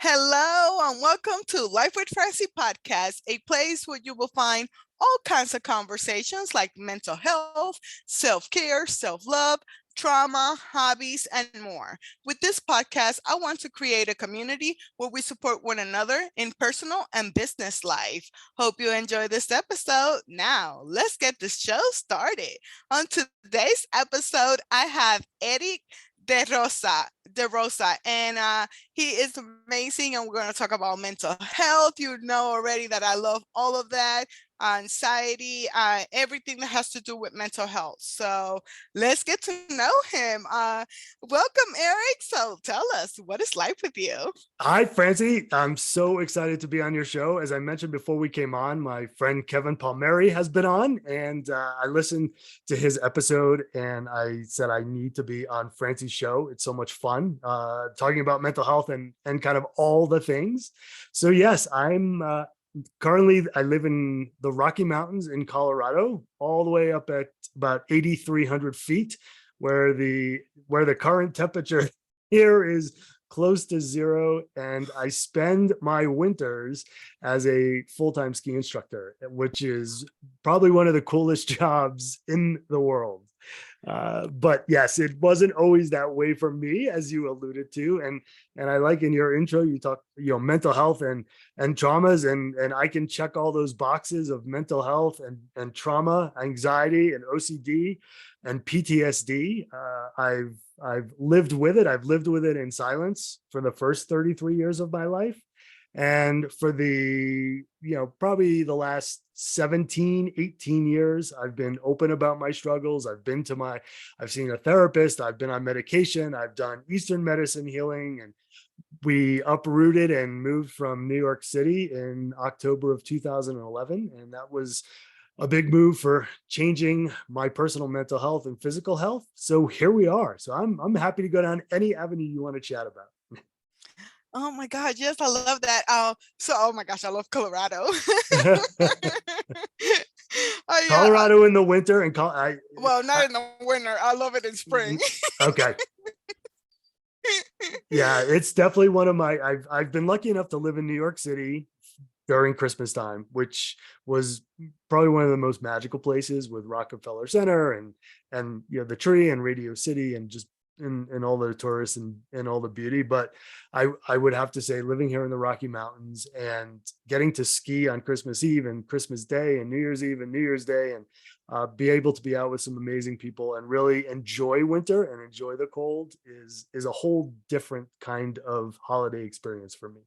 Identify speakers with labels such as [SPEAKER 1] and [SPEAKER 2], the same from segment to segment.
[SPEAKER 1] Hello and welcome to Life with Francie podcast, a place where you will find all kinds of conversations like mental health, self-care, self-love, trauma, hobbies, and more. With this podcast, I want to create a community where we support one another in personal and business life. Hope you enjoy this episode. Now, let's get the show started. On today's episode, I have Erik DaRosa, and he is amazing, and we're going to talk about mental health. You know already that I love all of that, anxiety, everything that has to do with mental health. So let's get to know him. Welcome, Erik. So tell us, what is life with you?
[SPEAKER 2] Hi, Francie. I'm so excited to be on your show. As I mentioned before we came on, my friend Kevin Palmieri has been on, and I listened to his episode, and I said I need to be on Francie's show. It's so much fun talking about mental health and kind of all the things. So yes, I'm currently I live in the Rocky Mountains in Colorado, all the way up at about 8,300 feet, where the current temperature here is close to zero, and I spend my winters as a full-time ski instructor, which is probably one of the coolest jobs in the world. But yes, it wasn't always that way for me, as you alluded to, and I like in your intro you talk, mental health and traumas, and I can check all those boxes of mental health and trauma, anxiety, and OCD and PTSD. I've lived with it. I've lived with it in silence for the first 33 years of my life. And for probably the last 17, 18 years, I've been open about my struggles. I've seen a therapist, I've been on medication, I've done Eastern medicine healing, and we uprooted and moved from New York City in October of 2011. And that was a big move for changing my personal mental health and physical health. So here we are. So I'm happy to go down any avenue you want to chat about.
[SPEAKER 1] Oh my God, yes, I love that. Oh my gosh, I love Colorado. Yeah,
[SPEAKER 2] Colorado in the winter and
[SPEAKER 1] well, not in the winter. I love it in spring.
[SPEAKER 2] okay. Yeah, it's definitely one of my I've been lucky enough to live in New York City during Christmas time, which was probably one of the most magical places with Rockefeller Center and the tree and Radio City and just in all the tourists and all the beauty. But I would have to say, living here in the Rocky Mountains and getting to ski on Christmas Eve and Christmas Day and New Year's Eve and New Year's Day, and be able to be out with some amazing people and really enjoy winter and enjoy the cold is a whole different kind of holiday experience for me.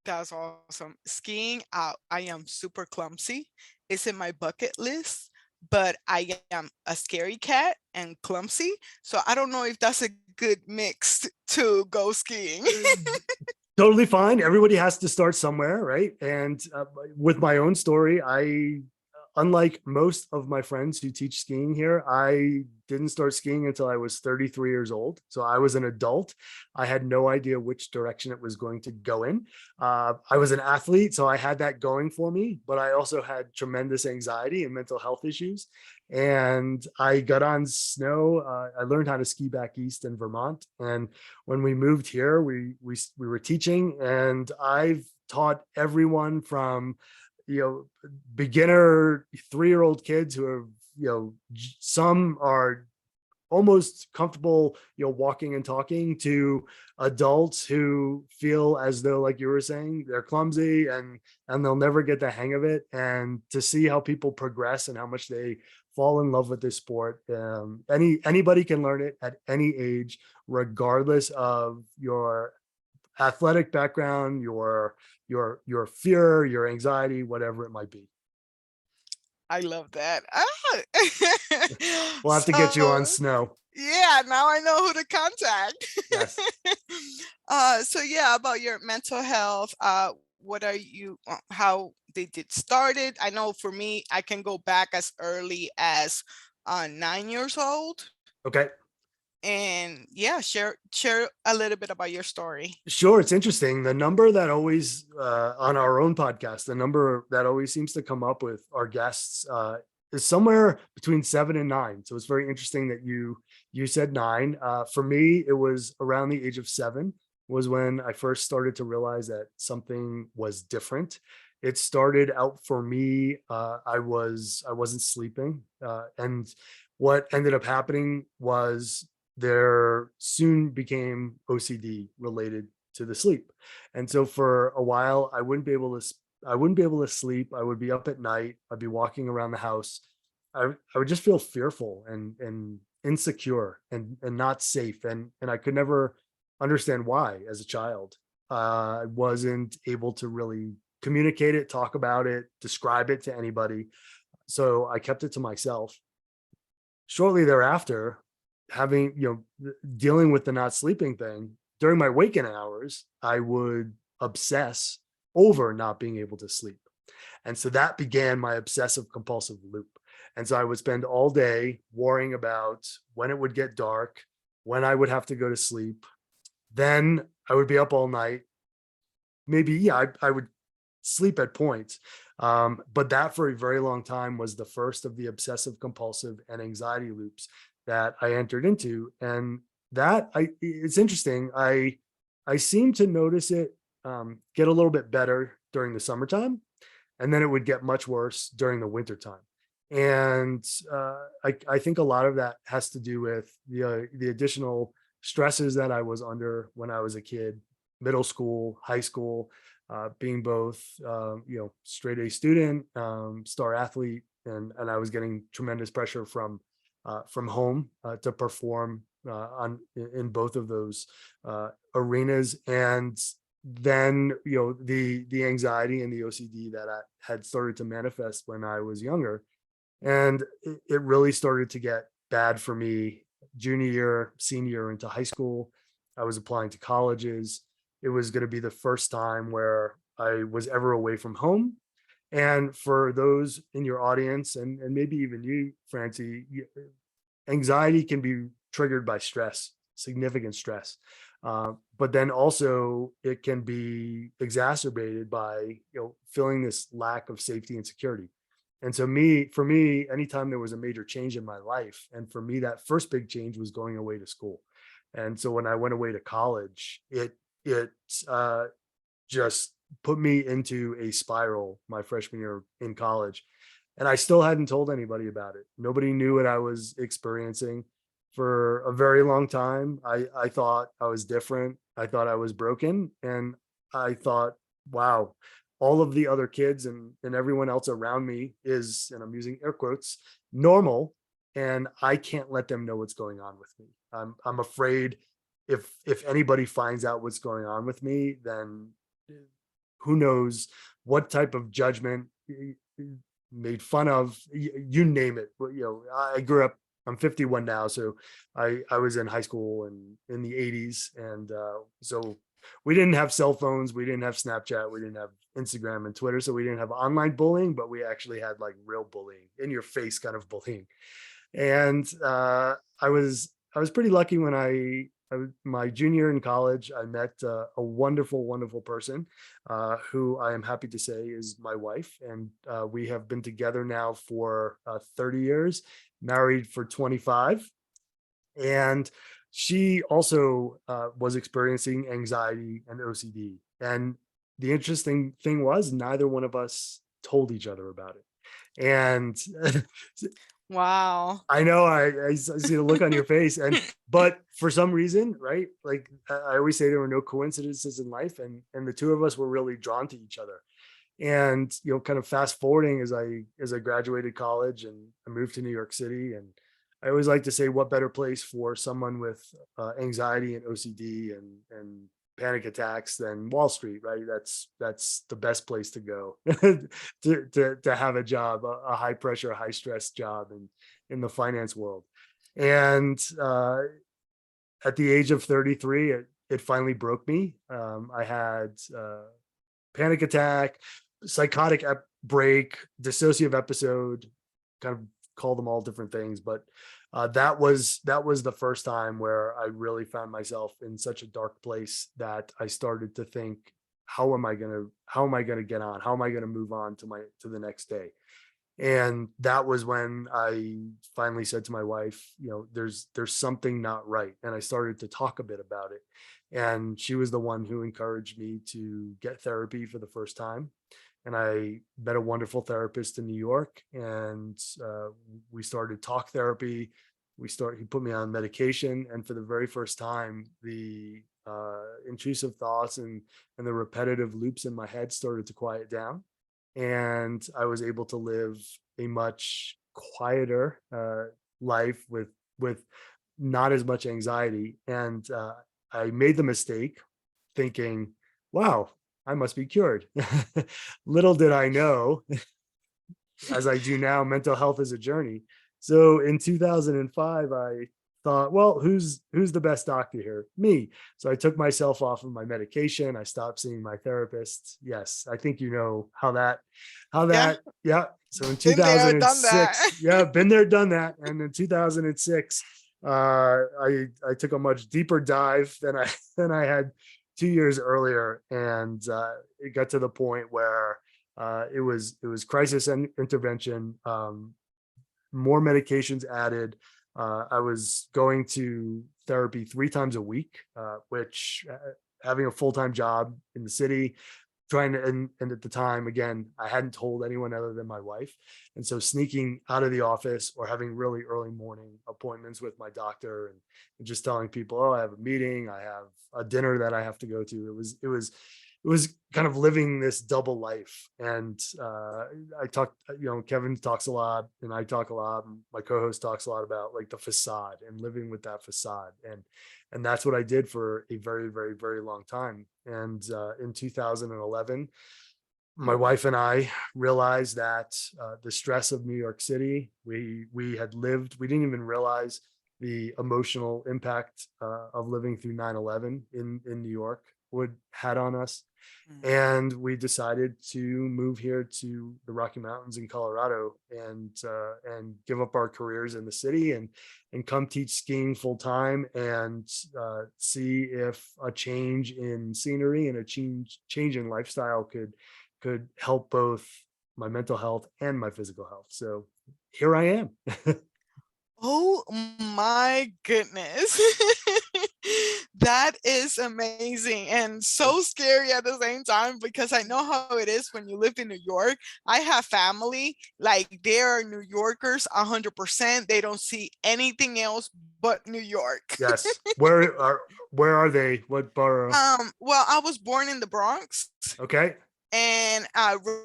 [SPEAKER 1] That's awesome. Skiing out, I am super clumsy. It's in my bucket list, but I am a scary cat and clumsy. So I don't know if that's a good mix to go skiing.
[SPEAKER 2] Totally fine. Everybody has to start somewhere, right? And with my own story, unlike most of my friends who teach skiing here, I didn't start skiing until I was 33 years old. So I was an adult. I had no idea which direction it was going to go in. I was an athlete, so I had that going for me, but I also had tremendous anxiety and mental health issues. And I got on snow. I learned how to ski back east in Vermont. And when we moved here, we were teaching, and I've taught everyone from beginner 3-year-old kids who are, some are almost comfortable, walking and talking, to adults who feel as though, like you were saying, they're clumsy and they'll never get the hang of it. And to see how people progress and how much they fall in love with this sport. Anybody can learn it at any age, regardless of your athletic background, your fear, your anxiety, whatever it might be.
[SPEAKER 1] I love that.
[SPEAKER 2] We'll have to get you on
[SPEAKER 1] So
[SPEAKER 2] snow.
[SPEAKER 1] yeah, now I know who to contact.
[SPEAKER 2] Yes.
[SPEAKER 1] So yeah, about your mental health, what are you, how did it started? I know for me, I can go back as early as 9 years old.
[SPEAKER 2] Okay.
[SPEAKER 1] And yeah, share a little bit about your story.
[SPEAKER 2] Sure. It's interesting. The number that always, on our own podcast, the number that always seems to come up with our guests, is somewhere between 7 and 9. So it's very interesting that you said 9. For me, it was around the age of 7. was when I first started to realize that something was different. It started out for me. I wasn't sleeping, and what ended up happening was there soon became OCD related to the sleep, and so for a while I wouldn't be able to sleep. I would be up at night. I'd be walking around the house. I would just feel fearful and insecure and not safe, and I could never understand why as a child. I wasn't able to really communicate it, talk about it, describe it to anybody. So I kept it to myself. Shortly thereafter, having, dealing with the not sleeping thing during my waking hours, I would obsess over not being able to sleep. And so that began my obsessive compulsive loop. And so I would spend all day worrying about when it would get dark, when I would have to go to sleep. Then I would be up all night. Maybe, yeah, I would sleep at points. But that for a very long time was the first of the obsessive compulsive and anxiety loops that I entered into. And it's interesting. I seem to notice it get a little bit better during the summertime, and then it would get much worse during the wintertime. And I think a lot of that has to do with the additional stresses that I was under when I was a kid, middle school, high school, being both straight A student, star athlete, and I was getting tremendous pressure from home to perform on in both of those arenas. And then the anxiety and the OCD that I had started to manifest when I was younger, and it really started to get bad for me junior year, senior year into high school. I was applying to colleges. It was going to be the first time where I was ever away from home. And for those in your audience, and maybe even you, Francie, anxiety can be triggered by stress, significant stress. But then also it can be exacerbated by feeling this lack of safety and security. And so for me, anytime there was a major change in my life, and for me, that first big change was going away to school. And so when I went away to college, it just put me into a spiral my freshman year in college. And I still hadn't told anybody about it. Nobody knew what I was experiencing for a very long time. I thought I was different. I thought I was broken. And I thought, wow, all of the other kids and everyone else around me is, and I'm using air quotes, normal. And I can't let them know what's going on with me. I'm afraid if anybody finds out what's going on with me, then who knows what type of judgment, made fun of, you name it. I grew up, I'm 51 now, so I was in high school and in the 80s, and so we didn't have cell phones, we didn't have Snapchat, we didn't have Instagram and Twitter, so we didn't have online bullying, but we actually had like real bullying, in your face kind of bullying. And I was pretty lucky when my junior in college, I met a wonderful, wonderful person who I am happy to say is my wife. And we have been together now for 30 years, married for 25. And she also was experiencing anxiety and OCD. And the interesting thing was, neither one of us told each other about it. And
[SPEAKER 1] Wow.
[SPEAKER 2] I know I see the look on your face, but for some reason, right? Like I always say, there were no coincidences in life, and the two of us were really drawn to each other. And kind of fast forwarding as I graduated college and I moved to New York City, and I always like to say, what better place for someone with anxiety and OCD and panic attacks than Wall Street, right? That's the best place to go to have a job, a high pressure, high stress job in the finance world. And at the age of 33, it finally broke me. I had panic attack, psychotic break, dissociative episode, kind of call them all different things, but that was the first time where I really found myself in such a dark place that I started to think, how am I gonna get on? How am I gonna move on to the next day? And that was when I finally said to my wife, there's something not right. And I started to talk a bit about it. And she was the one who encouraged me to get therapy for the first time. And I met a wonderful therapist in New York, and we started talk therapy. He put me on medication, and for the very first time, the intrusive thoughts and the repetitive loops in my head started to quiet down, and I was able to live a much quieter life with not as much anxiety. And I made the mistake thinking, "Wow, I must be cured." Little did I know, as I do now, mental health is a journey. So in 2005, I thought, well, who's the best doctor here? Me. So I took myself off of my medication. I stopped seeing my therapist. Yes, I think you know how
[SPEAKER 1] Yeah,
[SPEAKER 2] that, yeah. So in
[SPEAKER 1] been there, done that.
[SPEAKER 2] 2006, yeah, been there, done that. And in 2006, I took a much deeper dive than I had 2 years earlier, and it got to the point where it was crisis and intervention, more medications added. I was going to therapy 3 times a week, which having a full time job in the city, trying to, and at the time, again, I hadn't told anyone other than my wife. And so sneaking out of the office or having really early morning appointments with my doctor, and just telling people, oh, I have a meeting, I have a dinner that I have to go to. It was kind of living this double life. And I talk, Kevin talks a lot, and I talk a lot, and my co-host talks a lot about like the facade and living with that facade. And that's what I did for a very, very, very long time. And in 2011, my wife and I realized that the stress of New York City, we had lived, we didn't even realize the emotional impact of living through 9/11 in New York would had on us.
[SPEAKER 1] Mm.
[SPEAKER 2] And we decided to move here to the Rocky Mountains in Colorado, and give up our careers in the city, and come teach skiing full time, and see if a change in scenery and a change in lifestyle could help both my mental health and my physical health. So here I am.
[SPEAKER 1] Oh my goodness. That is amazing and so scary at the same time, because I know how it is when you live in New York. I have family, like they are New Yorkers 100%. They don't see anything else but New York.
[SPEAKER 2] Yes. Where are they? What borough?
[SPEAKER 1] Well, I was born in the Bronx
[SPEAKER 2] Okay.
[SPEAKER 1] and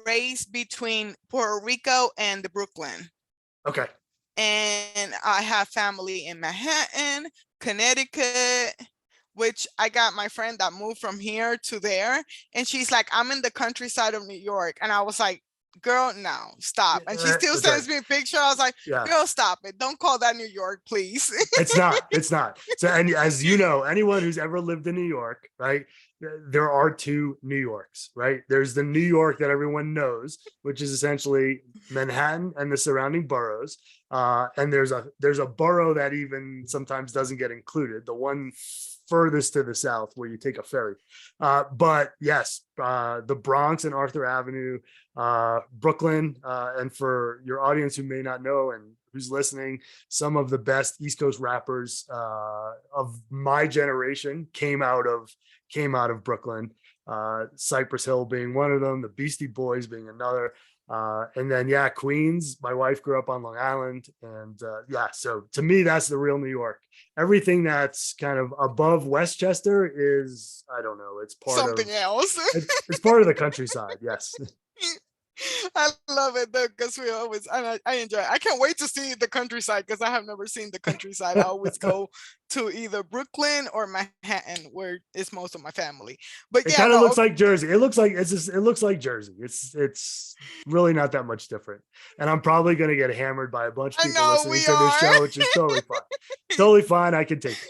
[SPEAKER 1] raised between Puerto Rico and the Brooklyn.
[SPEAKER 2] Okay.
[SPEAKER 1] And I have family in Manhattan, Connecticut, which I got my friend that moved from here to there. And she's like, I'm in the countryside of New York. And I was like, girl, no, stop. And she still
[SPEAKER 2] That's right.
[SPEAKER 1] sends me a picture. I was like,
[SPEAKER 2] Yeah.
[SPEAKER 1] girl, stop it. Don't call that New York, please.
[SPEAKER 2] It's not. It's not. So, and as you know, anyone who's ever lived in New York, right? There are two New Yorks, right? There's the New York that everyone knows, which is essentially Manhattan and the surrounding boroughs. And there's a borough that even sometimes doesn't get included, the one furthest to the south where you take a ferry. But yes, the Bronx and Arthur Avenue, Brooklyn, and for your audience who may not know and who's listening, some of the best East Coast rappers of my generation came out of Brooklyn. Cypress Hill being one of them, the Beastie Boys being another. And then, yeah, Queens. My wife grew up on Long Island. And yeah, so to me, that's the real New York. Everything that's kind of above Westchester is, I don't know, it's part
[SPEAKER 1] Something
[SPEAKER 2] of
[SPEAKER 1] else.
[SPEAKER 2] it's part of the countryside. Yes.
[SPEAKER 1] I love it though, because we always, I enjoy it. I can't wait to see the countryside because I have never seen the countryside. I always go to either Brooklyn or Manhattan, where is most of my family. But
[SPEAKER 2] It
[SPEAKER 1] yeah,
[SPEAKER 2] kind of
[SPEAKER 1] no,
[SPEAKER 2] looks like Jersey. It looks like Jersey. It's really not that much different. And I'm probably going to get hammered by a bunch of
[SPEAKER 1] I
[SPEAKER 2] people
[SPEAKER 1] know
[SPEAKER 2] listening
[SPEAKER 1] we
[SPEAKER 2] to this
[SPEAKER 1] are.
[SPEAKER 2] show, which is totally fine. Totally fine. I can take it.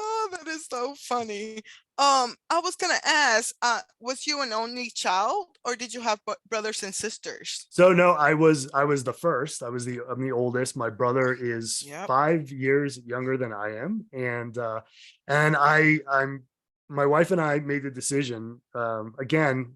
[SPEAKER 1] Oh, that is so funny. I was gonna ask, was you an only child, or did you have brothers and sisters?
[SPEAKER 2] So no, I was the first. I'm the oldest. My brother is
[SPEAKER 1] Yep.
[SPEAKER 2] 5 years younger than I am, and I'm my wife and I made the decision, again,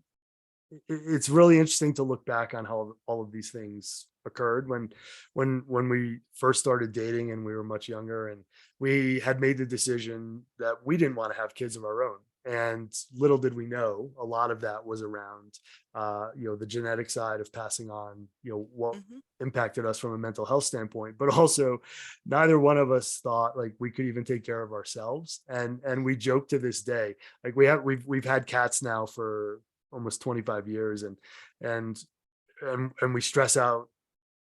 [SPEAKER 2] it's really interesting to look back on how all of these things occurred when we first started dating and we were much younger, and we had made the decision that we didn't want to have kids of our own. And little did we know, a lot of that was around the genetic side of passing on what
[SPEAKER 1] Mhm.
[SPEAKER 2] impacted us from a mental health standpoint, but also neither one of us thought like we could even take care of ourselves. And we joke to this day, like we've had cats now for almost 25 years, and and we stress out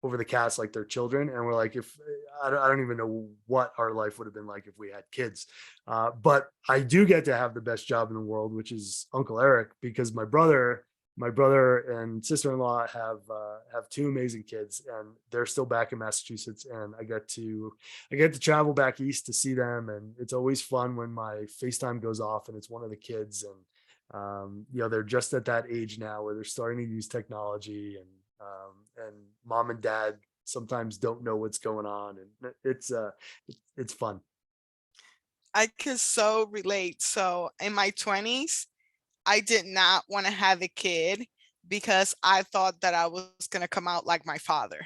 [SPEAKER 2] over the cats like they're children, and we're like, if I don't even know what our life would have been like if we had kids. But I do get to have the best job in the world, which is Uncle Eric, because my brother and sister-in-law have two amazing kids, and they're still back in Massachusetts, and I get to travel back east to see them, and it's always fun when my FaceTime goes off and it's one of the kids. And they're just at that age now where they're starting to use technology, and mom and dad sometimes don't know what's going on, and it's fun.
[SPEAKER 1] I could so relate. So in my 20s, I did not want to have a kid because I thought that I was going to come out like my father.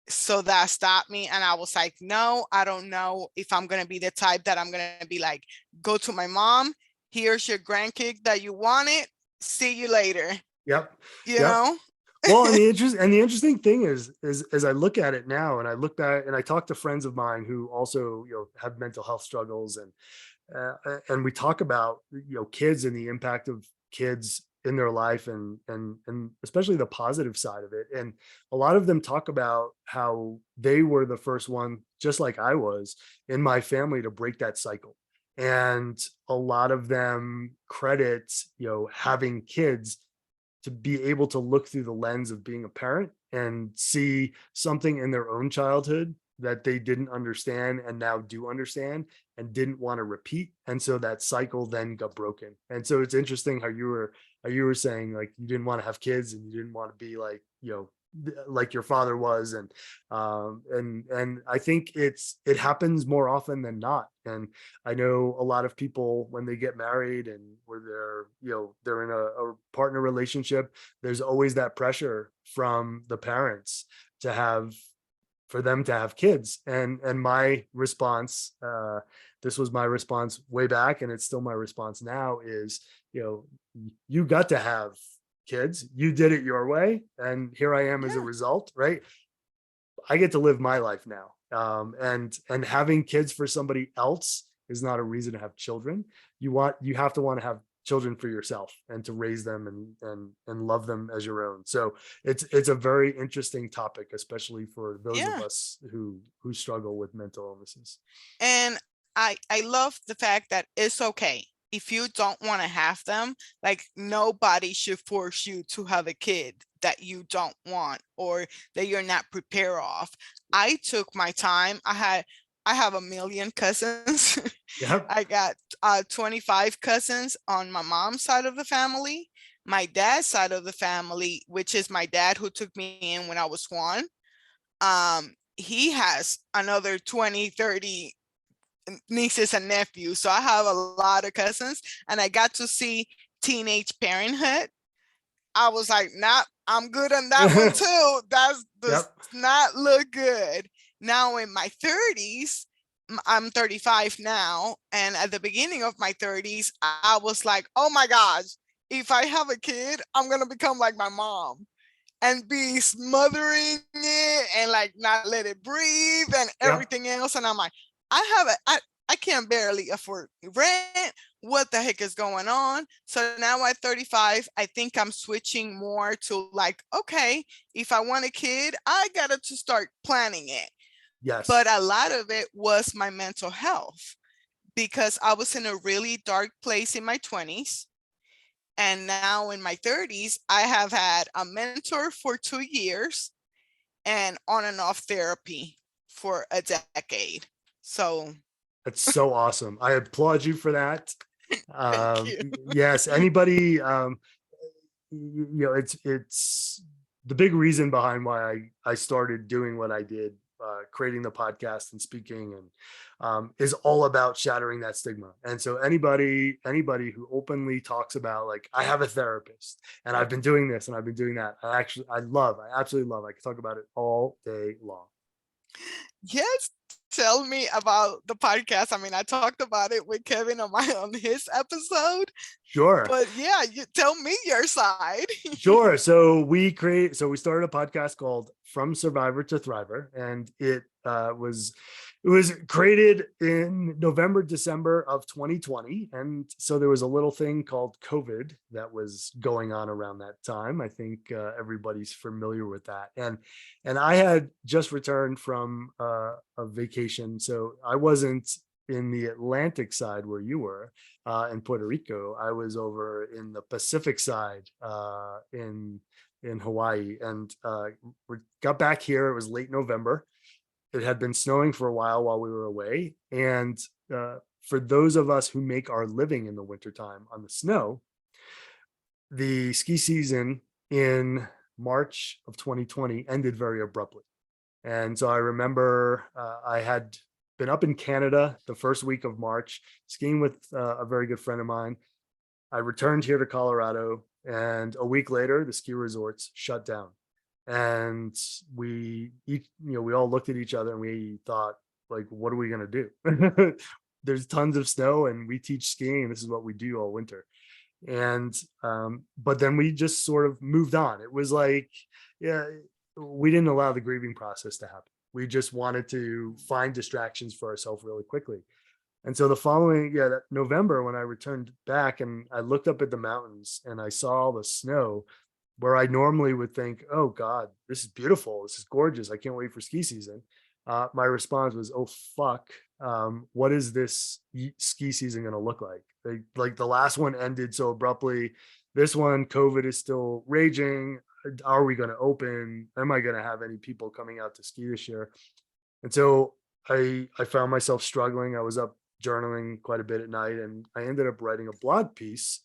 [SPEAKER 1] So that stopped me. And I was like, no, I don't know if I'm going to be the type that I'm going to be like, go to my mom, here's your grandkid that you wanted, see you later,
[SPEAKER 2] Yep.
[SPEAKER 1] you
[SPEAKER 2] Yep.
[SPEAKER 1] know?
[SPEAKER 2] Well, and the interesting thing is as I look at it now, and I look back and I talk to friends of mine who also have mental health struggles, and we talk about kids and the impact of kids in their life, and especially the positive side of it. And a lot of them talk about how they were the first one, just like I was in my family, to break that cycle. And a lot of them credit having kids to be able to look through the lens of being a parent and see something in their own childhood that they didn't understand and now do understand and didn't want to repeat. And so that cycle then got broken. And so it's interesting how you were saying like you didn't want to have kids and you didn't want to be like like your father was. And I think it happens more often than not. And I know a lot of people, when they get married and where they're in a partner relationship, there's always that pressure from the parents to have for them to have kids. And my response, this was my response way back, and it's still my response now, is you got to have kids, you did it your way, and here I am as a
[SPEAKER 1] Yeah.
[SPEAKER 2] result, right? I get to live my life now. And having kids for somebody else is not a reason to have children. You have to want to have children for yourself and to raise them and love them as your own. So it's a very interesting topic, especially for those of
[SPEAKER 1] Yeah.
[SPEAKER 2] us who struggle with mental illnesses.
[SPEAKER 1] And I love the fact that it's okay if you don't want to have them. Like nobody should force you to have a kid that you don't want or that you're not prepared of. I took my time. I have a million cousins.
[SPEAKER 2] Yep.
[SPEAKER 1] I got 25 cousins on my mom's side of the family. My dad's side of the family, which is my dad who took me in when I was one, he has another 20, 30 nieces and nephews. So I have a lot of cousins, and I got to see teenage parenthood. I was like, nah, I'm good on that one too. That does
[SPEAKER 2] Yep.
[SPEAKER 1] not look good. Now in my 30s, I'm 35 now. And at the beginning of my 30s, I was like, oh my gosh, if I have a kid, I'm going to become like my mom and be smothering it and like not let it breathe and
[SPEAKER 2] Yep.
[SPEAKER 1] everything else. And I'm like, I can't barely afford rent. What the heck is going on? So now at 35, I think I'm switching more to like, okay, if I want a kid, I gotta to start planning it.
[SPEAKER 2] Yes.
[SPEAKER 1] But a lot of it was my mental health because I was in a really dark place in my 20s. And now in my 30s, I have had a mentor for 2 years and on and off therapy for a decade. So
[SPEAKER 2] That's so awesome. I applaud you for that.
[SPEAKER 1] thank you.
[SPEAKER 2] Yes, anybody, it's the big reason behind why I started doing what I did creating the podcast and speaking, and is all about shattering that stigma. And so anybody who openly talks about, like, I have a therapist and I've been doing this and I've been doing that, I absolutely love. I could talk about it all day long.
[SPEAKER 1] Yes, tell me about the podcast. I mean, I talked about it with Kevin on his episode,
[SPEAKER 2] Sure.
[SPEAKER 1] but yeah, you tell me your side.
[SPEAKER 2] Sure. So we started a podcast called From Survivor to Thriver, and it was created in November, December of 2020. And so there was a little thing called COVID that was going on around that time. I think everybody's familiar with that. And I had just returned from a vacation, so I wasn't in the Atlantic side where you were in Puerto Rico. I was over in the Pacific side in Hawaii, and we got back here. It was late November. It had been snowing for a while we were away, and for those of us who make our living in the wintertime on the snow, the ski season in March of 2020 ended very abruptly. And so I remember I had been up in Canada the first week of March, skiing with a very good friend of mine. I returned here to Colorado, and a week later, the ski resorts shut down. And we all looked at each other and we thought, like, what are we going to do? There's tons of snow and we teach skiing. This is what we do all winter. And but then we just sort of moved on. It was like, yeah, we didn't allow the grieving process to happen. We just wanted to find distractions for ourselves really quickly. And so the following, that November, when I returned back and I looked up at the mountains and I saw all the snow, where I normally would think, oh God, this is beautiful. This is gorgeous. I can't wait for ski season. My response was, oh fuck, what is this ski season going to look like? Like the last one ended so abruptly. This one, COVID is still raging. Are we going to open? Am I going to have any people coming out to ski this year? And so I found myself struggling. I was up journaling quite a bit at night, and I ended up writing a blog piece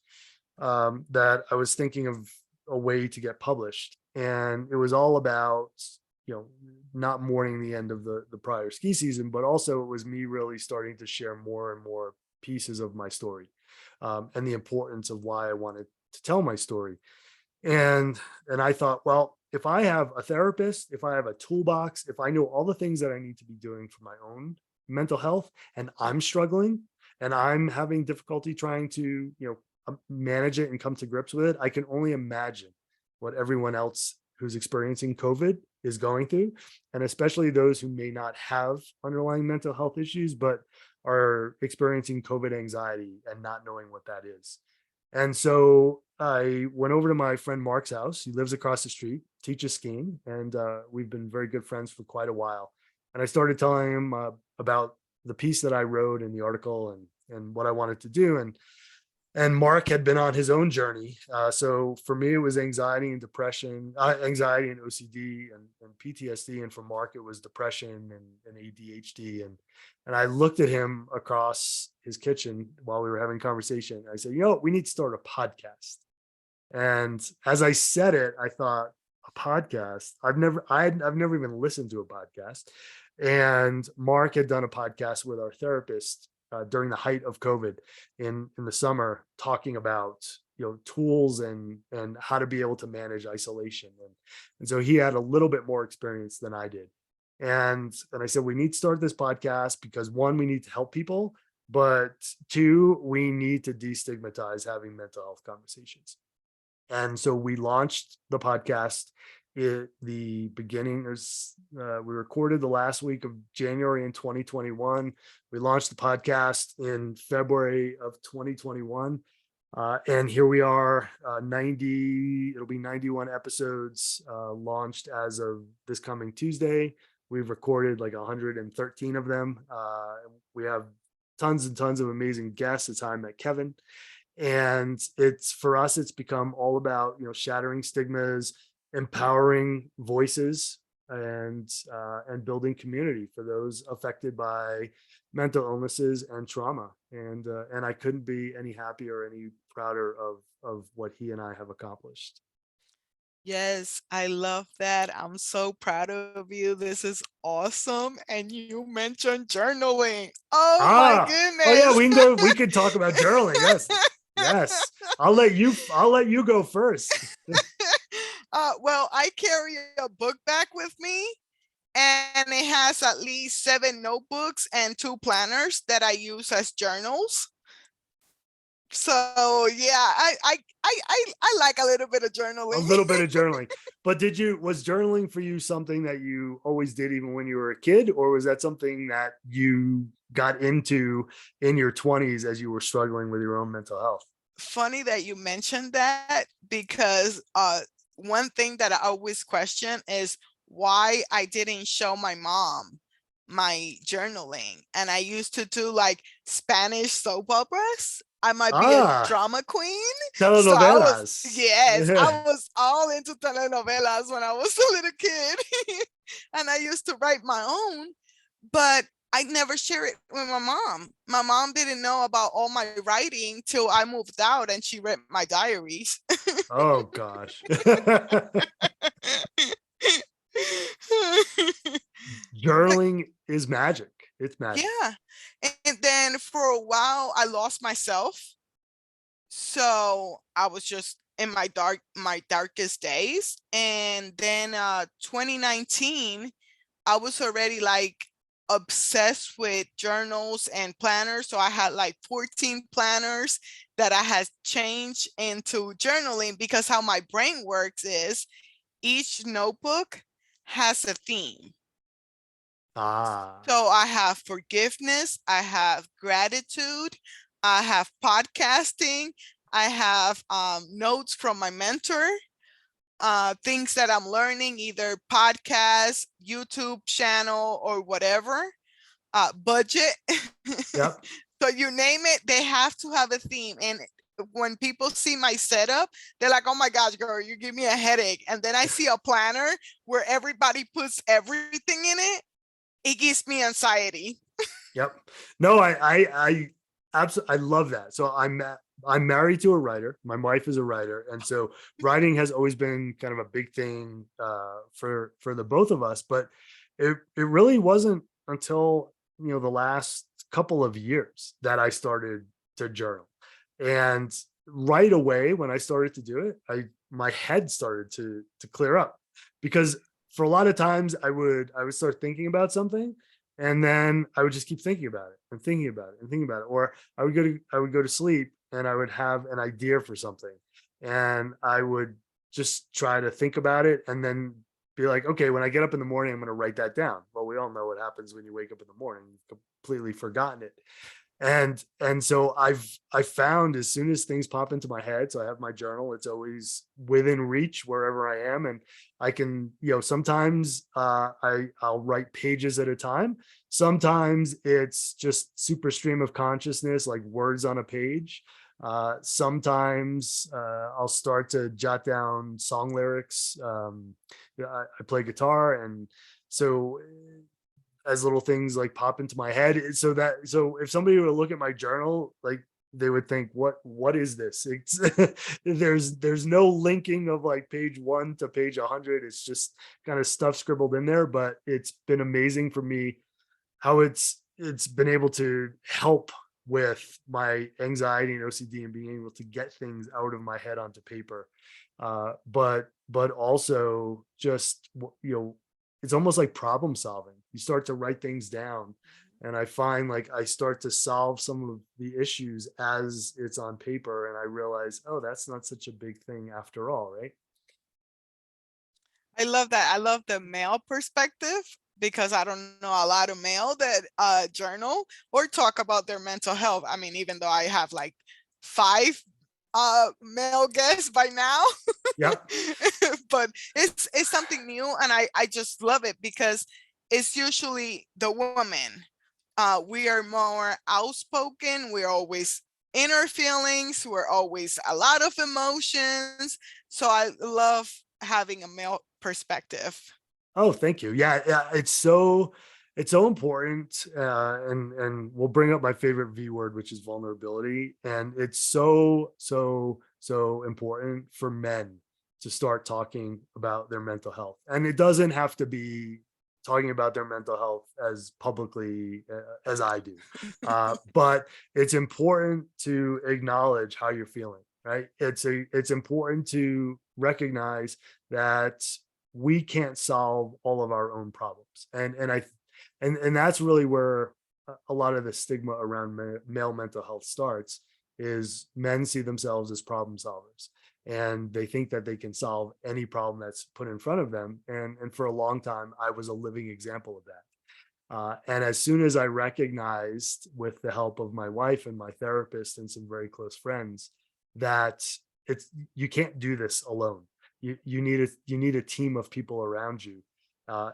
[SPEAKER 2] that I was thinking of a way to get published. And it was all about, not mourning the end of the prior ski season, but also it was me really starting to share more and more pieces of my story, and the importance of why I wanted to tell my story. And I thought, well, if I have a therapist, if I have a toolbox, if I know all the things that I need to be doing for my own mental health, and I'm struggling and I'm having difficulty trying to, manage it and come to grips with it, I can only imagine what everyone else who's experiencing COVID is going through. And especially those who may not have underlying mental health issues, but are experiencing COVID anxiety and not knowing what that is. And so I went over to my friend Mark's house. He lives across the street, teaches skiing, and we've been very good friends for quite a while. And I started telling him about the piece that I wrote in the article and what I wanted to do. And Mark had been on his own journey. So for me, it was anxiety and depression, anxiety and OCD and PTSD. And for Mark, it was depression and ADHD. And I looked at him across his kitchen while we were having a conversation. I said, we need to start a podcast. And as I said it, I thought, a podcast? I've never even listened to a podcast. And Mark had done a podcast with our therapist during the height of COVID in the summer, talking about tools and how to be able to manage isolation. And so he had a little bit more experience than I did. And I said, we need to start this podcast because, one, we need to help people, but two, we need to destigmatize having mental health conversations. And so we launched the podcast at the beginning. We recorded the last week of January in 2021. We launched the podcast in February of 2021. And here we are, it'll be 91 episodes launched as of this coming Tuesday. We've recorded like 113 of them. We have tons and tons of amazing guests. It's how I met Kevin. And for us, it's become all about, shattering stigmas, empowering voices, and building community for those affected by mental illnesses and trauma. And I couldn't be any happier, any prouder of what he and I have accomplished.
[SPEAKER 1] Yes, I love that. I'm so proud of you. This is awesome. And you mentioned journaling. Oh my
[SPEAKER 2] Oh yeah,
[SPEAKER 1] goodness.
[SPEAKER 2] we could talk about journaling. Yes. Yes. I'll let you go first.
[SPEAKER 1] Well, I carry a book bag with me, and it has at least 7 notebooks and 2 planners that I use as journals. So yeah, I like a little bit of
[SPEAKER 2] A
[SPEAKER 1] journaling.
[SPEAKER 2] little bit of journaling. But was journaling for you something that you always did even when you were a kid, or was that something that you got into in your 20s as you were struggling with your own mental health?
[SPEAKER 1] Funny that you mentioned that, because one thing that I always question is why I didn't show my mom my journaling. And I used to do like Spanish soap operas. I might be a
[SPEAKER 2] Ah,
[SPEAKER 1] drama queen. So I was,
[SPEAKER 2] telenovelas.
[SPEAKER 1] yes, I was all into telenovelas when I was a little kid. And I used to write my own, but I never share it with my mom. My mom didn't know about all my writing till I moved out and she read my diaries.
[SPEAKER 2] Oh gosh.
[SPEAKER 1] But
[SPEAKER 2] Journaling is magic. It's magic.
[SPEAKER 1] yeah. And then for a while I lost myself. So I was just in my darkest days. And then 2019, I was already like obsessed with journals and planners. So I had like 14 planners that I had changed into journaling, because how my brain works is each notebook has a theme.
[SPEAKER 2] Ah,
[SPEAKER 1] So I have forgiveness, I have gratitude, I have podcasting, I have notes from my mentor, things that I'm learning, either podcast, YouTube channel, or whatever. Budget.
[SPEAKER 2] yep.
[SPEAKER 1] So you name it, they have to have a theme. And when people see my setup, they're like, oh my gosh, girl, you give me a headache. And then I see a planner where everybody puts everything in it. It gives me anxiety.
[SPEAKER 2] Yep. No, I absolutely, I love that. So I'm married to a writer. My wife is a writer, and so writing has always been kind of a big thing for the both of us. But it really wasn't until the last couple of years that I started to journal, and right away when I started to do it, I my head started to clear up, because for a lot of times I would start thinking about something, and then I would just keep thinking about it and thinking about it and thinking about it. Or I would go to sleep and I would have an idea for something, and I would just try to think about it and then be like, okay, when I get up in the morning, I'm going to write that down. Well, we all know what happens when you wake up in the morning. You've completely forgotten it. And so I found, as soon as things pop into my head, so I have my journal, it's always within reach wherever I am. And I can, sometimes I'll write pages at a time. Sometimes it's just super stream of consciousness, like words on a page. Sometimes I'll start to jot down song lyrics. I play guitar, and so as little things like pop into my head, so if somebody were to look at my journal, like, they would think, what is this? It's there's no linking of like page 1 to page 100. It's just kind of stuff scribbled in there. But it's been amazing for me how it's been able to help with my anxiety and OCD, and being able to get things out of my head onto paper. But also just, it's almost like problem solving. You start to write things down, and I find like I start to solve some of the issues as it's on paper, and I realize, oh, that's not such a big thing after all, right?
[SPEAKER 1] I love that. I love the male perspective, because I don't know a lot of male that journal or talk about their mental health. I mean, even though I have like 5 male guests by now,
[SPEAKER 2] Yep.
[SPEAKER 1] but it's something new, and I just love it, because it's usually the woman. We are more outspoken. We're always in our feelings. We're always a lot of emotions. So I love having a male perspective.
[SPEAKER 2] Oh, thank you. Yeah, yeah, it's so important, and we'll bring up my favorite V word, which is vulnerability, and it's so important for men to start talking about their mental health. And it doesn't have to be talking about their mental health as publicly as I do. But it's important to acknowledge how you're feeling, right? It's important to recognize that we can't solve all of our own problems. And that's really where a lot of the stigma around male mental health starts, is men see themselves as problem solvers, and they think that they can solve any problem that's put in front of them. And for a long time, I was a living example of that. And as soon as I recognized, with the help of my wife and my therapist and some very close friends, that it's you can't do this alone. You need a team of people around you.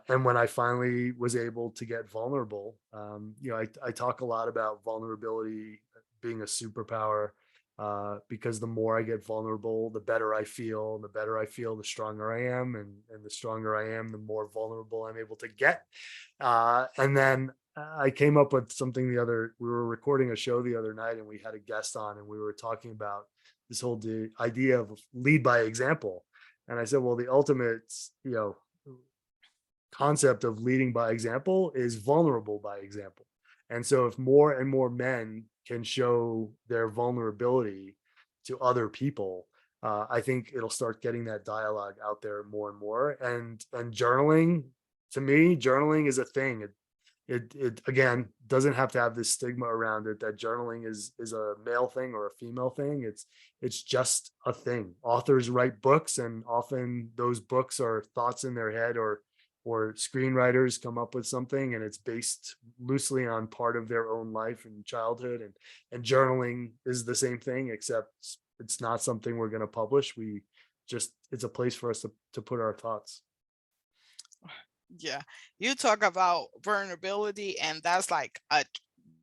[SPEAKER 2] And when I finally was able to get vulnerable, I talk a lot about vulnerability being a superpower, because the more I get vulnerable, the better I feel. And the better I feel, the stronger I am. And the stronger I am, the more vulnerable I'm able to get. And then I came up with something we were recording a show the other night, and we had a guest on, and we were talking about this whole idea of lead by example. And I said, well, the ultimate, concept of leading by example is vulnerable by example. And so if more and more men can show their vulnerability to other people, I think it'll start getting that dialogue out there more and more. And journaling, to me, journaling is a thing. It again doesn't have to have this stigma around it that journaling is a male thing or a female thing. It's just a thing. Authors write books, and often those books are thoughts in their head, or screenwriters come up with something, and it's based loosely on part of their own life and childhood. And journaling is the same thing, except it's not something we're going to publish. It's a place for us to put our thoughts.
[SPEAKER 1] Yeah, you talk about vulnerability, and that's like a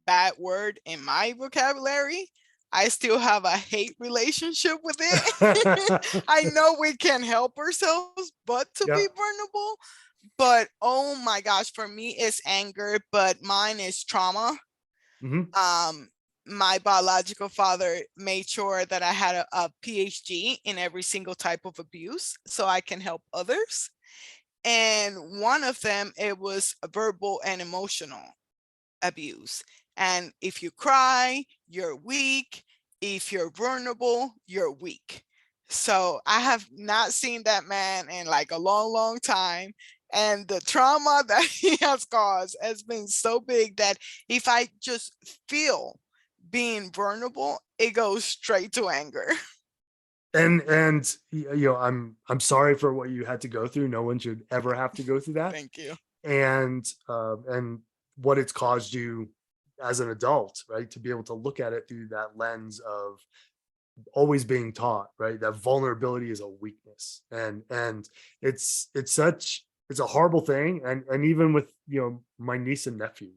[SPEAKER 1] bad word in my vocabulary. I still have a hate relationship with it. I know we can help ourselves, but to
[SPEAKER 2] Yeah.
[SPEAKER 1] be vulnerable. But oh my gosh, for me it's anger, but mine is trauma.
[SPEAKER 2] Mhm.
[SPEAKER 1] My biological father made sure that I had a PhD in every single type of abuse so I can help others. And one of them, it was verbal and emotional abuse. And if you cry, you're weak. If you're vulnerable, you're weak. So I have not seen that man in like a long, long time. And the trauma that he has caused has been so big that if I just feel being vulnerable, it goes straight to anger.
[SPEAKER 2] And I'm sorry for what you had to go through. No one should ever have to go through that.
[SPEAKER 1] Thank you.
[SPEAKER 2] And what it's caused you as an adult, right? To be able to look at it through that lens of always being taught, right, that vulnerability is a weakness. And it's a horrible thing. And even with my niece and nephew,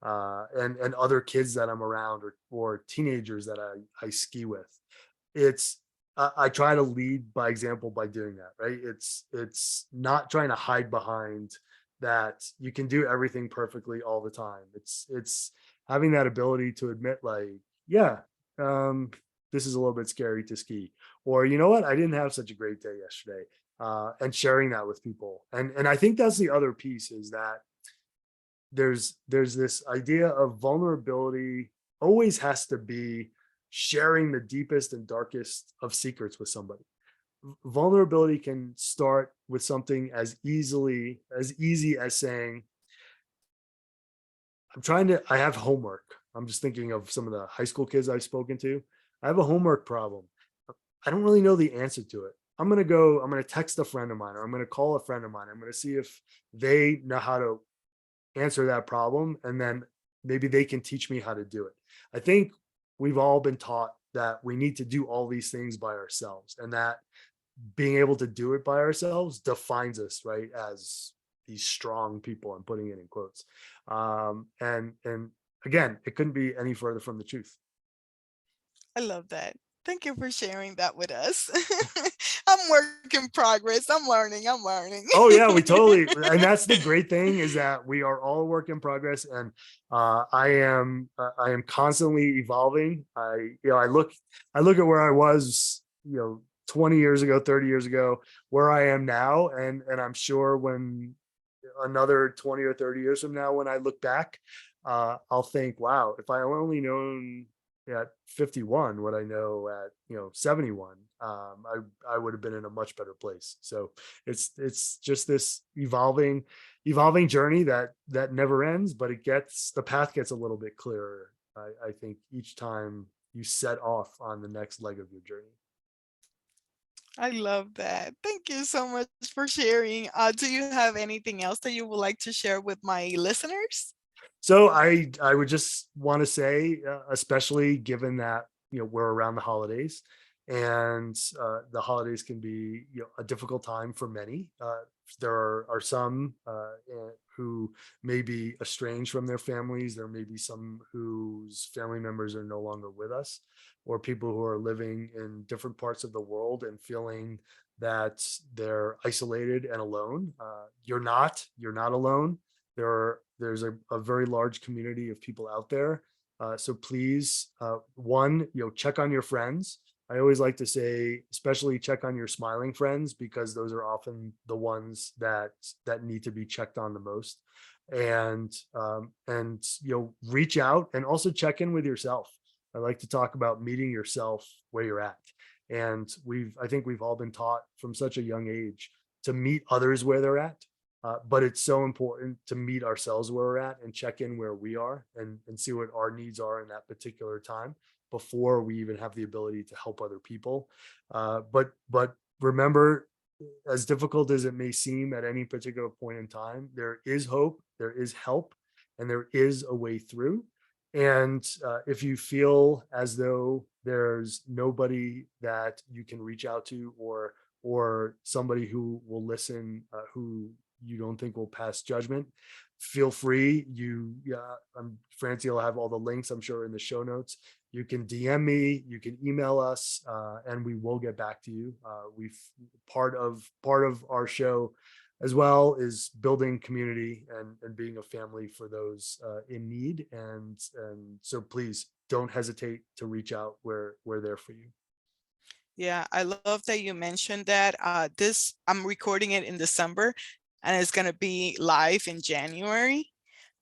[SPEAKER 2] and other kids that I'm around, or teenagers that I ski with, it's I try to lead by example by doing that, right? It's not trying to hide behind that you can do everything perfectly all the time. It's having that ability to admit, like, yeah, um this is a little bit scary to ski, or you know what, I didn't have such a great day yesterday, and sharing that with people. And I think that's the other piece, is that there's this idea of vulnerability always has to be sharing the deepest and darkest of secrets with somebody. Vulnerability can start with something as easy as saying, I have homework. I'm just thinking of some of the high school kids I've spoken to. I have a homework problem. I don't really know the answer to it. I'm going to text a friend of mine, or I'm going to call a friend of mine. I'm going to see if they know how to answer that problem. And then maybe they can teach me how to do it. I think we've all been taught that we need to do all these things by ourselves, and that being able to do it by ourselves defines us, right, as these strong people. I'm putting it in quotes. And again, it couldn't be any further from the truth.
[SPEAKER 1] I love that. Thank you for sharing that with us. I'm work in progress. I'm learning. I'm learning.
[SPEAKER 2] Oh yeah, we totally, and that's the great thing, is that we are all a work in progress. And I am constantly evolving. I look at where I was, 20 years ago, 30 years ago, where I am now. And I'm sure when another 20 or 30 years from now, when I look back, I'll think, wow, if I only known at 51 what I know at 71, I would have been in a much better place. So it's just this evolving journey that never ends, but the path gets a little bit clearer. I think each time you set off on the next leg of your journey.
[SPEAKER 1] I love that. Thank you so much for sharing. Do you have anything else that you would like to share with my listeners?
[SPEAKER 2] So I would just want to say, especially given that we're around the holidays, and the holidays can be a difficult time for many. There are some who may be estranged from their families. There may be some whose family members are no longer with us, or people who are living in different parts of the world and feeling that they're isolated and alone. You're not alone. There's a very large community of people out there. So please, one, check on your friends. I always like to say, especially check on your smiling friends, because those are often the ones that need to be checked on the most. And reach out and also check in with yourself. I like to talk about meeting yourself where you're at. And I think we've all been taught from such a young age to meet others where they're at. But it's so important to meet ourselves where we're at and check in where we are, and see what our needs are in that particular time before we even have the ability to help other people. But remember, as difficult as it may seem at any particular point in time, there is hope, there is help, and there is a way through. And if you feel as though there's nobody that you can reach out to, or somebody who will listen, who you don't think will pass judgment, feel free. Francie will have all the links, I'm sure, in the show notes. You can DM me, you can email us, and we will get back to you. We've part of our show as well is building community and being a family for those in need. And so please don't hesitate to reach out. We're there for you.
[SPEAKER 1] Yeah, I love that you mentioned that. I'm recording it in December, and it's going to be live in January.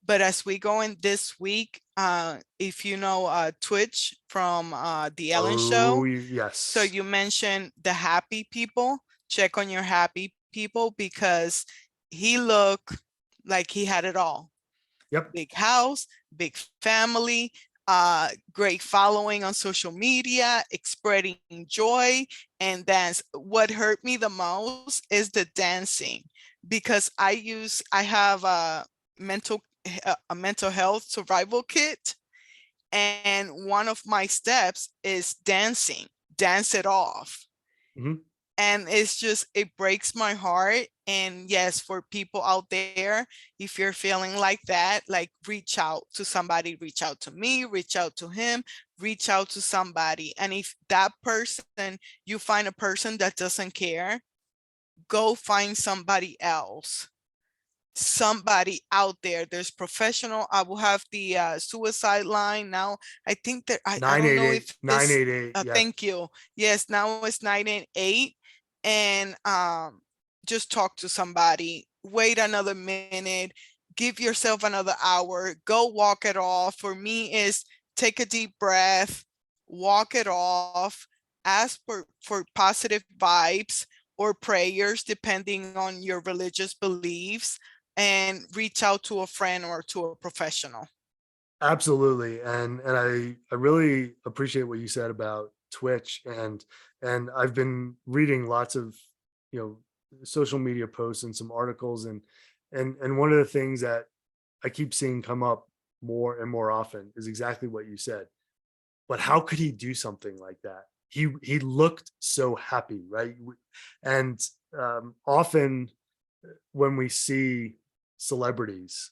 [SPEAKER 1] But as we go in this week, if you know Twitch from the Ellen
[SPEAKER 2] Oh,
[SPEAKER 1] Show, so
[SPEAKER 2] yes.
[SPEAKER 1] you mentioned the happy people. Check on your happy people, because he looked like he had it all.
[SPEAKER 2] Yep.
[SPEAKER 1] Big house, big family, great following on social media, spreading joy and dance. What hurt me the most is the dancing, because I have mental a mental health survival kit, and one of my steps is dancing, dance it off.
[SPEAKER 2] Mhm.
[SPEAKER 1] And it breaks my heart. And yes, for people out there, if you're feeling like that, like, reach out to somebody, reach out to me, reach out to him, reach out to somebody. And if that person, you find a person that doesn't care, go find somebody out there. There's professional. I will have the suicide line now. I think that I don't know
[SPEAKER 2] 988,
[SPEAKER 1] if it's
[SPEAKER 2] 988. Yeah.
[SPEAKER 1] thank you. Yes, now it's 988. And just talk to somebody. Wait another minute. Give yourself another hour. Go walk it off. For me, is take a deep breath, walk it off, ask for positive vibes or prayers, depending on your religious beliefs, and reach out to a friend or to a professional.
[SPEAKER 2] Absolutely. And I really appreciate what you said about Twitch, and I've been reading lots of you know social media posts and some articles, and one of the things that I keep seeing come up more and more often is exactly what you said. But how could he do something like that? He looked so happy, right? And often when we see celebrities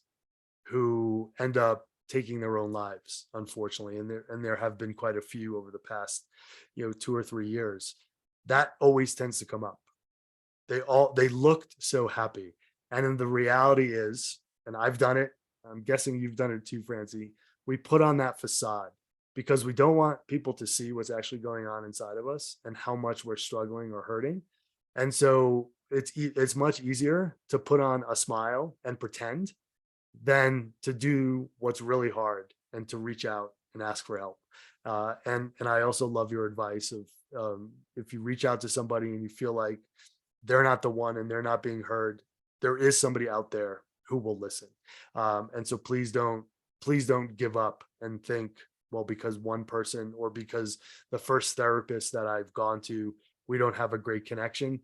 [SPEAKER 2] who end up taking their own lives, unfortunately, and there have been quite a few over the past 2 or 3 years, that always tends to come up. They looked so happy. And then the reality is, and I've done it, I'm guessing you've done it too, Francie, we put on that facade. because we don't want people to see what's actually going on inside of us and how much we're struggling or hurting. And so it's much easier to put on a smile and pretend than to do what's really hard and to reach out and ask for help. And I also love your advice of, if you reach out to somebody and you feel like they're not the one and they're not being heard, there is somebody out there who will listen. And so please don't give up and think, well, because one person or because the first therapist that I've gone to, we don't have a great connection.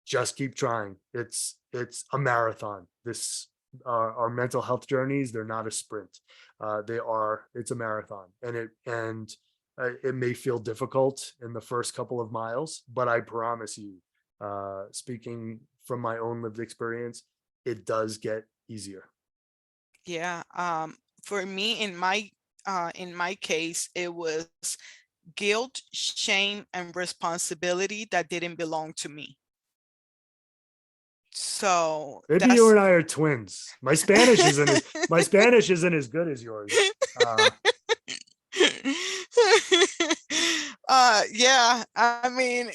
[SPEAKER 2] Just keep trying. It's a marathon. Our mental health journeys, they're not a sprint. It's a marathon, and it may feel difficult in the first couple of miles, but I promise you, speaking from my own lived experience, it does get easier.
[SPEAKER 1] Yeah. For me, in my case, it was guilt, shame, and responsibility that didn't belong to me. So
[SPEAKER 2] Maybe you
[SPEAKER 1] that's
[SPEAKER 2] and I are twins. My Spanish isn't as good as yours.
[SPEAKER 1] Yeah, I mean,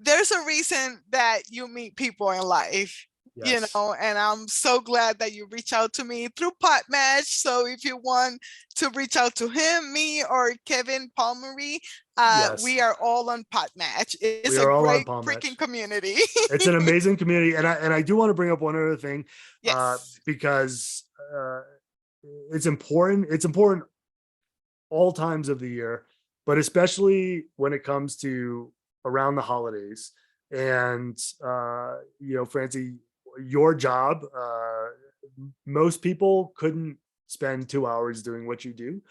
[SPEAKER 1] there's a reason that you meet people in life,
[SPEAKER 2] Yes.
[SPEAKER 1] and I'm so glad that you reach out to me through Podmatch. So if you want to reach out to him, me, or Kevin Palmery,
[SPEAKER 2] Yes.
[SPEAKER 1] we are all on Podmatch. It's
[SPEAKER 2] We
[SPEAKER 1] a
[SPEAKER 2] are all on
[SPEAKER 1] great
[SPEAKER 2] Palm
[SPEAKER 1] freaking
[SPEAKER 2] Match.
[SPEAKER 1] community.
[SPEAKER 2] It's an amazing community, and I do want to bring up one other thing,
[SPEAKER 1] Yes.
[SPEAKER 2] because it's important. It's important all times of the year, but especially when it comes to around the holidays. And Francie, your job, most people couldn't spend 2 hours doing what you do.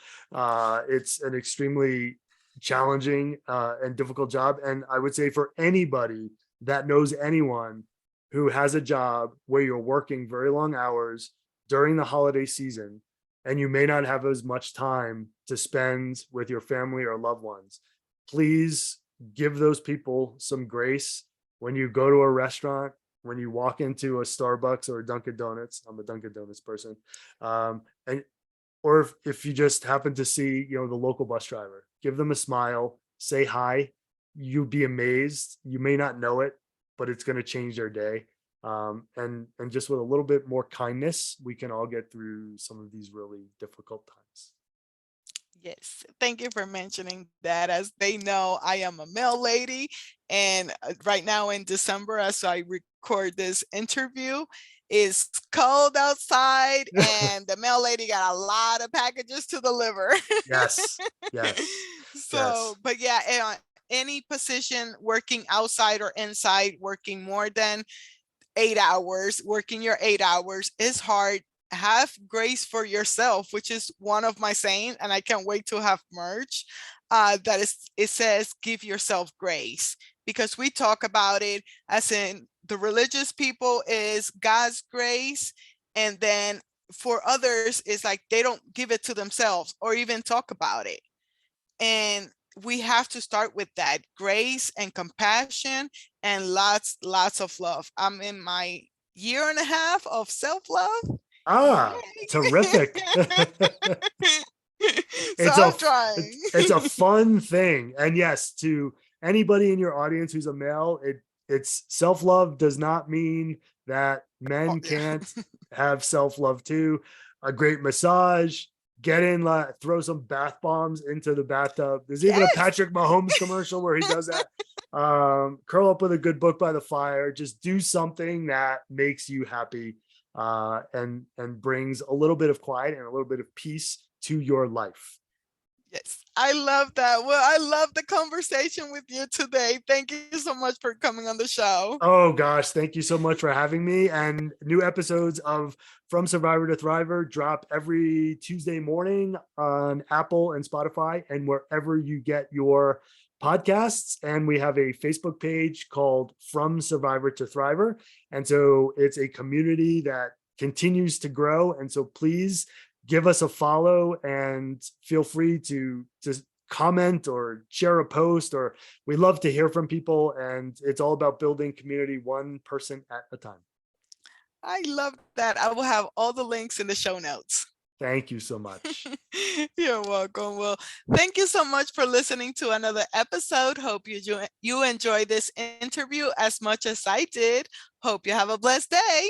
[SPEAKER 2] It's an extremely challenging and difficult job. And I would say for anybody that knows anyone who has a job where you're working very long hours during the holiday season, and you may not have as much time to spend with your family or loved ones, please give those people some grace when you go to a restaurant, when you walk into a Starbucks or a Dunkin' Donuts. I'm a Dunkin' Donuts person. And or if you just happen to see, the local bus driver, give them a smile, say hi. You'd be amazed. You may not know it, but it's going to change their day. And just with a little bit more kindness, we can all get through some of these really difficult times.
[SPEAKER 1] Yes, thank you for mentioning that. As they know, I am a mail lady, and right now in December, as I record this interview, it's cold outside, and the mail lady got a lot of packages to deliver.
[SPEAKER 2] Yes, yes,
[SPEAKER 1] So,
[SPEAKER 2] yes.
[SPEAKER 1] but yeah, any position, working outside or inside, working more than 8 hours, working your 8 hours is hard. Have grace for yourself, which is one of my saying, and I can't wait to have merch. It says give yourself grace, because we talk about it as in the religious people is God's grace, and then for others it's like they don't give it to themselves or even talk about it. And we have to start with that grace and compassion and lots of love. I'm in my year and a half of self-love.
[SPEAKER 2] Ah,
[SPEAKER 1] Yay.
[SPEAKER 2] terrific.
[SPEAKER 1] So
[SPEAKER 2] it's a
[SPEAKER 1] I'm trying.
[SPEAKER 2] it's a fun thing. And yes, to anybody in your audience who's a male, it's self-love does not mean that
[SPEAKER 1] Oh,
[SPEAKER 2] men
[SPEAKER 1] yeah.
[SPEAKER 2] can't have self-love too. A great massage, get in, throw some bath bombs into the bathtub. There's even a
[SPEAKER 1] Yes.
[SPEAKER 2] Patrick Mahomes commercial where he does that. Curl up with a good book by the fire. Just do something that makes you happy, and brings a little bit of quiet and a little bit of peace to your life.
[SPEAKER 1] Yes, I love that. Well, I love the conversation with you today. Thank you so much for coming on the show.
[SPEAKER 2] Oh gosh, thank you so much for having me. And new episodes of From Survivor to Thriver drop every Tuesday morning on Apple and Spotify and wherever you get your podcasts. And we have a Facebook page called From Survivor to Thriver. And so it's a community that continues to grow. And so please give us a follow and feel free to comment or share a post, or we love to hear from people, and it's all about building community one person at a time.
[SPEAKER 1] I love that. I will have all the links in the show notes.
[SPEAKER 2] Thank you so much.
[SPEAKER 1] You're welcome. Well, thank you so much for listening to another episode. Hope you enjoy this interview as much as I did. Hope you have a blessed day.